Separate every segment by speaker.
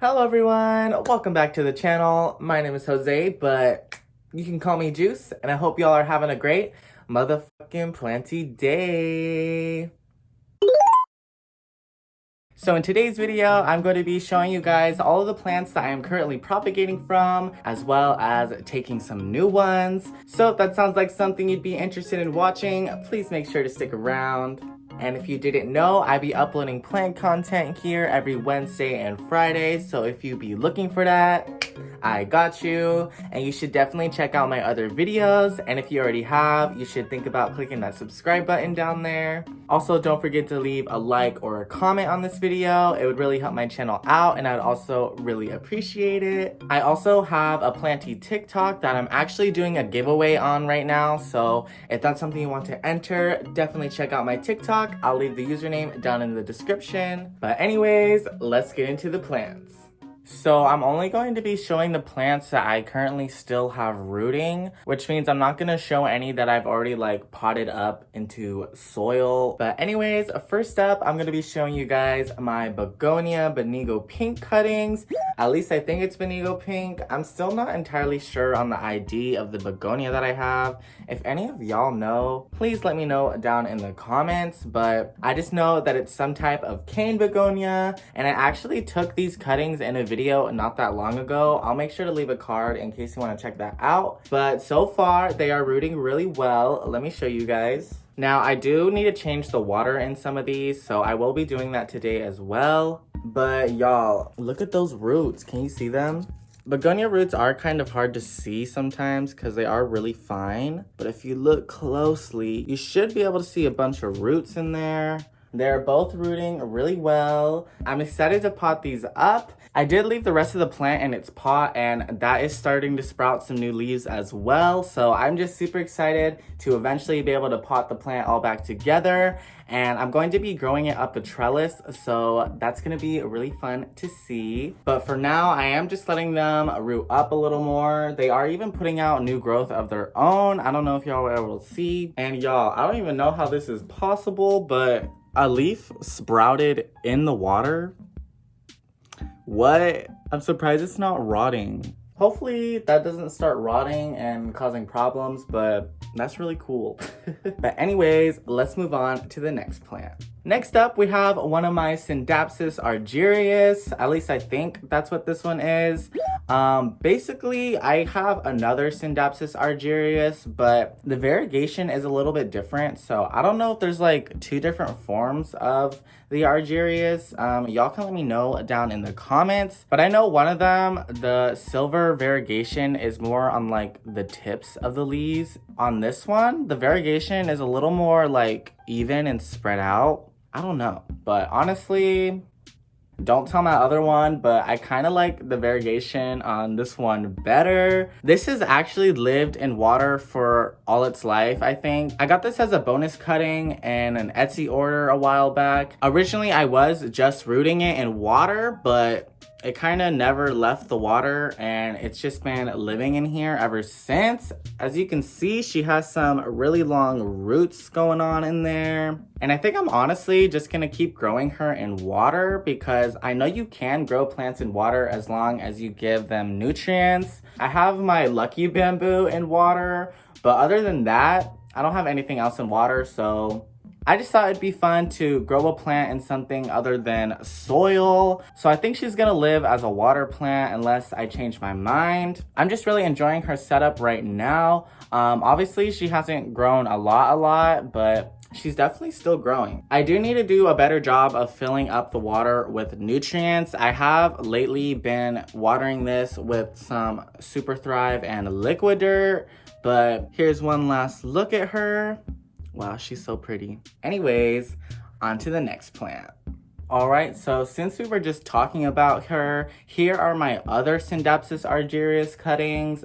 Speaker 1: Hello everyone, welcome back to the channel. My name is Jose, but you can call me Juice, and I hope y'all are having a great motherfucking planty day. So in today's video, I'm going to be showing you guys all of the plants that I am currently propagating from, as well as taking some new ones. So if that sounds like something you'd be interested in watching, please make sure to stick around. And if you didn't know, I be uploading plant content here every Wednesday and Friday, so if you be looking for that, I got you. And you should definitely check out my other videos, and if you already have, you should think about clicking that subscribe button down there. Also, don't forget to leave a like or a comment on this video. It would really help my channel out, and I'd also really appreciate it. I also have a planty TikTok that I'm actually doing a giveaway on right now, so if that's something you want to enter, definitely check out my TikTok. I'll leave the username down in the description. But anyways, let's get into the plants. So I'm only going to be showing the plants that I currently still have rooting, which means I'm not going to show any that I've already potted up into soil. But anyways, first up, I'm going to be showing you guys my begonia benigo pink cuttings. At least I think it's benigo pink. I'm still not entirely sure on the ID of the begonia that I have. If any of y'all know, please let me know down in the comments. But I just know that it's some type of cane begonia, and I actually took these cuttings in a video not that long ago. I'll make sure to leave a card in case you want to check that out. But so far, they are rooting really well. Let me show you guys. Now, I do need to change the water in some of these, so I will be doing that today as well. But y'all, look at those roots. Can you see them? Begonia roots are kind of hard to see sometimes because they are really fine. But if you look closely, you should be able to see a bunch of roots in there. They're both rooting really well. I'm excited to pot these up. I did leave the rest of the plant in its pot, and that is starting to sprout some new leaves as well. So I'm just super excited to eventually be able to pot the plant all back together. And I'm going to be growing it up a trellis, so that's going to be really fun to see. But for now, I am just letting them root up a little more. They are even putting out new growth of their own. I don't know if y'all were able to see. And y'all, I don't even know how this is possible, but a leaf sprouted in the water. What? I'm surprised it's not rotting. Hopefully that doesn't start rotting and causing problems, but that's really cool. But anyways, let's move on to the next plant. Next up, we have one of my scindapsus argyraeus. At least I think that's what this one is. Basically, I have another scindapsus argyraeus, but the variegation is a little bit different. So I don't know if there's two different forms of the argyraeus. Y'all can let me know down in the comments. But I know one of them, the silver variegation, is more on the tips of the leaves. On this one, the variegation is a little more even and spread out. I don't know, but honestly, don't tell my other one, but I kind of like the variegation on this one better. This has actually lived in water for all its life, I think. I got this as a bonus cutting in an Etsy order a while back. Originally, I was just rooting it in water, but it kind of never left the water, and it's just been living in here ever since. As you can see, she has some really long roots going on in there. And I think I'm honestly just gonna keep growing her in water because I know you can grow plants in water as long as you give them nutrients. I have my lucky bamboo in water, but other than that, I don't have anything else in water, so I just thought it'd be fun to grow a plant in something other than soil. So I think she's gonna live as a water plant unless I change my mind. I'm just really enjoying her setup right now. Obviously she hasn't grown a lot, but she's definitely still growing. I do need to do a better job of filling up the water with nutrients. I have lately been watering this with some Super Thrive and liquid dirt, but here's one last look at her. Wow, she's so pretty. Anyways, on to the next plant. Alright, so since we were just talking about her, here are my other scindapsus argyraeus cuttings.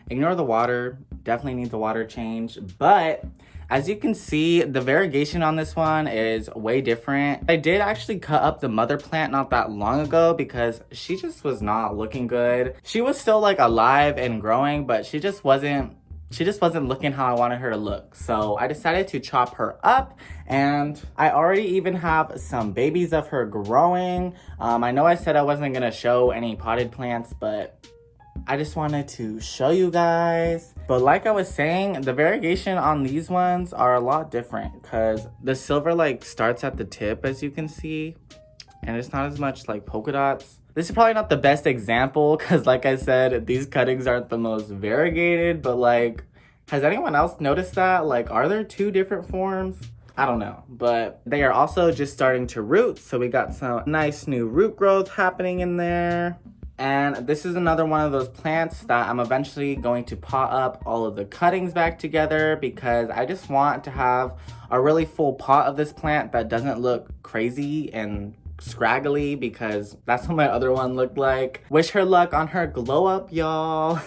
Speaker 1: Ignore the water, definitely needs a water change, but as you can see, the variegation on this one is way different. I did actually cut up the mother plant not that long ago because she just was not looking good. She was still alive and growing, but she just wasn't she just wasn't looking how I wanted her to look. So I decided to chop her up, and I already even have some babies of her growing. I know I said I wasn't gonna show any potted plants, but I just wanted to show you guys. But like I was saying, the variegation on these ones are a lot different because the silver like starts at the tip, as you can see, and it's not as much like polka dots. This is probably not the best example because like I said, these cuttings aren't the most variegated, but like, has anyone else noticed that? Like, are there two different forms? I don't know, but they are also just starting to root. So we got some nice new root growth happening in there. And this is another one of those plants that I'm eventually going to pot up all of the cuttings back together because I just want to have a really full pot of this plant that doesn't look crazy and scraggly, because that's what my other one looked like. Wish her luck on her glow up, y'all.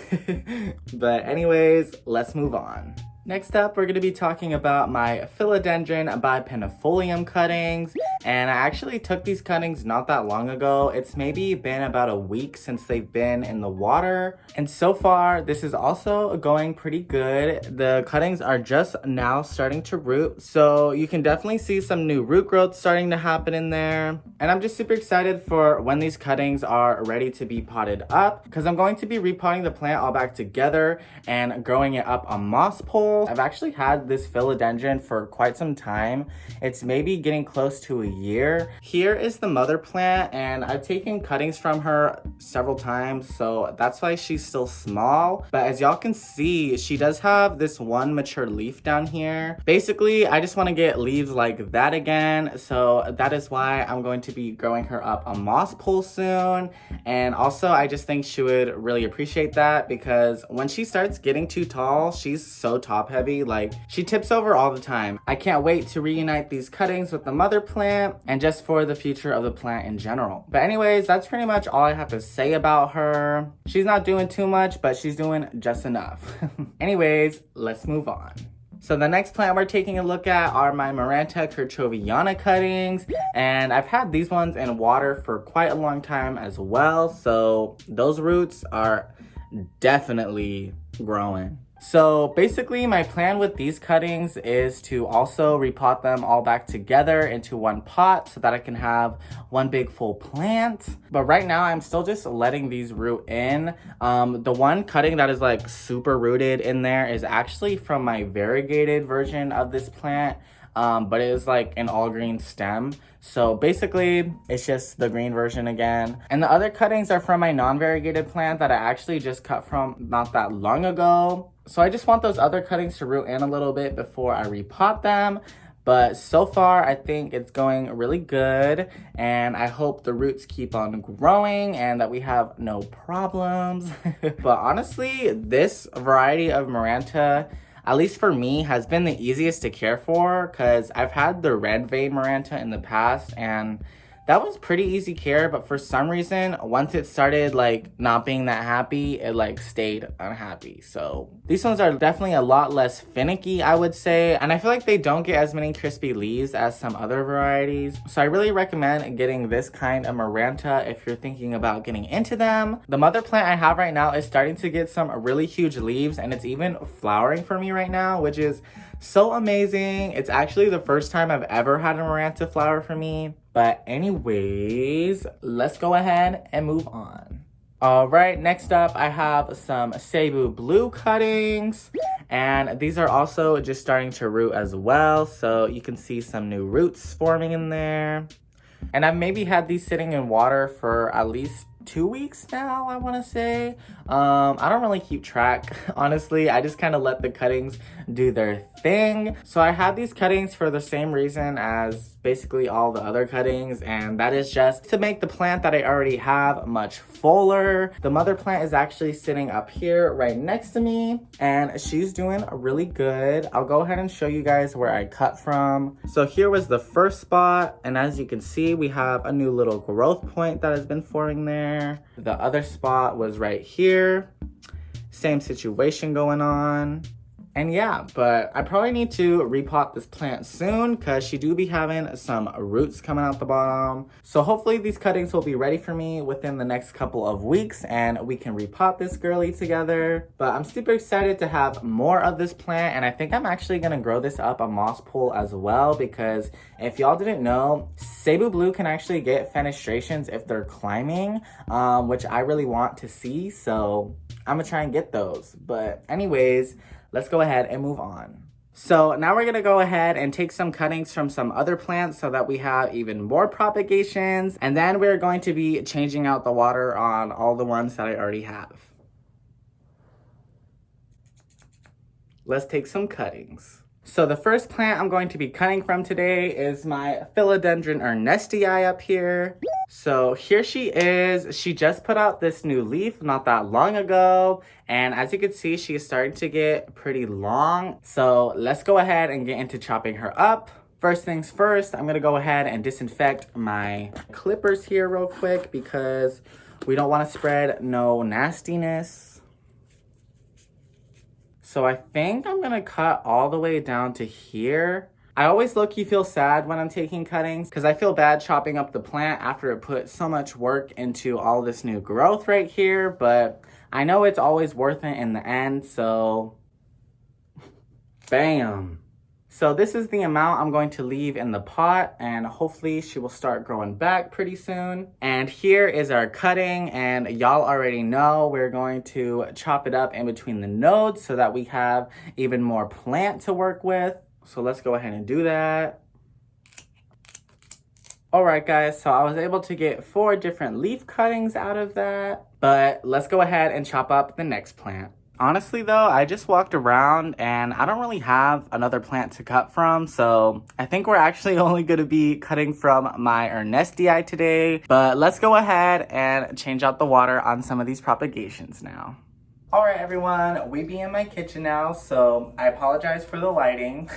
Speaker 1: But anyways, let's move on. Next up, we're going to be talking about my philodendron bipennifolium cuttings. And I actually took these cuttings not that long ago. It's maybe been about a week since they've been in the water. And so far, this is also going pretty good. The cuttings are just now starting to root. So you can definitely see some new root growth starting to happen in there. And I'm just super excited for when these cuttings are ready to be potted up, because I'm going to be repotting the plant all back together and growing it up on moss poles. I've actually had this philodendron for quite some time. It's maybe getting close to a year. Here is the mother plant, and I've taken cuttings from her several times, so that's why she's still small. But as y'all can see, she does have this one mature leaf down here. Basically, I just want to get leaves like that again, so that is why I'm going to be growing her up a moss pole soon. And also, I just think she would really appreciate that, because when she starts getting too tall, she's so top heavy, like she tips over all the time. I can't wait to reunite these cuttings with the mother plant and just for the future of the plant in general. But anyways, that's pretty much all I have to say about her. She's not doing too much, but she's doing just enough. Anyways, let's move on. So the next plant we're taking a look at are my maranta kerchoveana cuttings, and I've had these ones in water for quite a long time as well, so those roots are definitely growing. So basically, my plan with these cuttings is to also repot them all back together into one pot so that I can have one big full plant. But right now, I'm still just letting these root in. The one cutting that is like super rooted in there is actually from my variegated version of this plant. But it is like an all green stem. So basically, it's just the green version again. And the other cuttings are from my non-variegated plant that I actually just cut from not that long ago. So I just want those other cuttings to root in a little bit before I repot them. But so far, I think it's going really good. And I hope the roots keep on growing and that we have no problems. But honestly, this variety of maranta, at least for me, has been the easiest to care for, because I've had the red vein maranta in the past and that was pretty easy care, but for some reason, once it started like not being that happy, it like stayed unhappy. So these ones are definitely a lot less finicky, I would say, and I feel like they don't get as many crispy leaves as some other varieties. So I really recommend getting this kind of maranta if you're thinking about getting into them. The mother plant I have right now is starting to get some really huge leaves, and it's even flowering for me right now, which is so amazing. It's actually the first time I've ever had a maranta flower for me. But anyways, let's go ahead and move on. All right, next up, I have some cebu blue cuttings, and these are also just starting to root as well. So you can see some new roots forming in there. And I've maybe had these sitting in water for at least 2 weeks now, I want to say. I don't really keep track, honestly. I just kind of let the cuttings do their thing. So I had these cuttings for the same reason as basically all the other cuttings, and that is just to make the plant that I already have much fuller. The mother plant is actually sitting up here right next to me, and she's doing really good. I'll go ahead and show you guys where I cut from. So here was the first spot, and as you can see, we have a new little growth point that has been forming there. The other spot was right here. Same situation going on. And yeah, but I probably need to repot this plant soon because she do be having some roots coming out the bottom. So hopefully these cuttings will be ready for me within the next couple of weeks and we can repot this girly together. But I'm super excited to have more of this plant, and I think I'm actually gonna grow this up a moss pool as well, because if y'all didn't know, cebu blue can actually get fenestrations if they're climbing, which I really want to see. So I'm gonna try and get those. But anyways, let's go ahead and move on. So now we're gonna go ahead and take some cuttings from some other plants so that we have even more propagations. And then we're going to be changing out the water on all the ones that I already have. Let's take some cuttings. So the first plant I'm going to be cutting from today is my philodendron ernestii up here. So here she is. She just put out this new leaf not that long ago. And as you can see, she is starting to get pretty long. So let's go ahead and get into chopping her up. First things first, I'm gonna go ahead and disinfect my clippers here real quick because we don't wanna spread no nastiness. So I think I'm gonna cut all the way down to here. I always low-key feel sad when I'm taking cuttings because I feel bad chopping up the plant after it put so much work into all this new growth right here, but I know it's always worth it in the end, so bam. So this is the amount I'm going to leave in the pot, and hopefully she will start growing back pretty soon. And here is our cutting, and y'all already know we're going to chop it up in between the nodes so that we have even more plant to work with. So let's go ahead and do that. All right, guys, so I was able to get 4 different leaf cuttings out of that, but let's go ahead and chop up the next plant. Honestly though, I just walked around and I don't really have another plant to cut from, so I think we're actually only going to be cutting from my ernestii today. But let's go ahead and change out the water on some of these propagations now. All right, everyone, we be in my kitchen now, so I apologize for the lighting.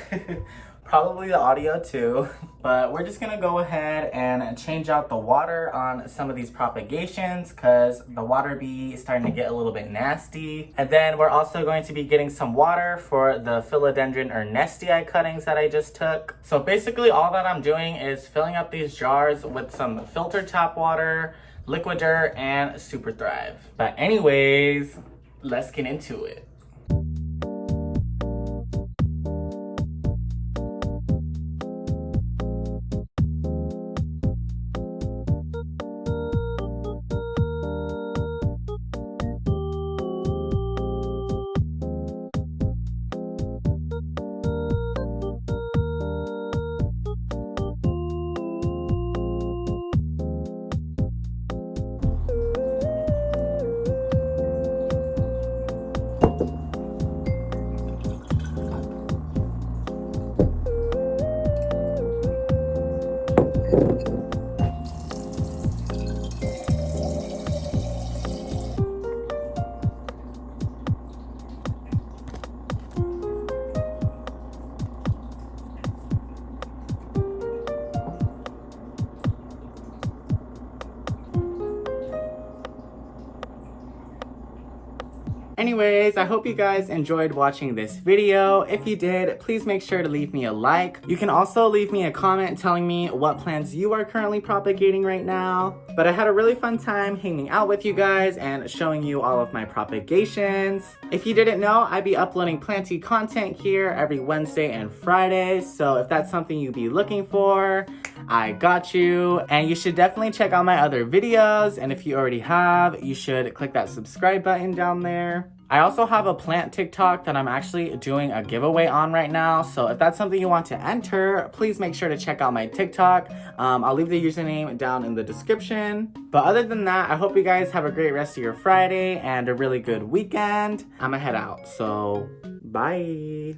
Speaker 1: Probably the audio too, but we're just gonna go ahead and change out the water on some of these propagations because the water be starting to get a little bit nasty. And then we're also going to be getting some water for the philodendron ernestii cuttings that I just took. So basically all that I'm doing is filling up these jars with some filtered tap water, liquid dirt, and Super Thrive. But anyways, let's get into it. Anyways, I hope you guys enjoyed watching this video. If you did, please make sure to leave me a like. You can also leave me a comment telling me what plants you are currently propagating right now. But I had a really fun time hanging out with you guys and showing you all of my propagations. If you didn't know, I'd be uploading planty content here every Wednesday and Friday. So if that's something you'd be looking for, I got you. And you should definitely check out my other videos. And if you already have, you should click that subscribe button down there. I also have a plant TikTok that I'm actually doing a giveaway on right now. So if that's something you want to enter, please make sure to check out my TikTok. I'll leave the username down in the description. But other than that, I hope you guys have a great rest of your Friday and a really good weekend. I'm gonna head out, so bye.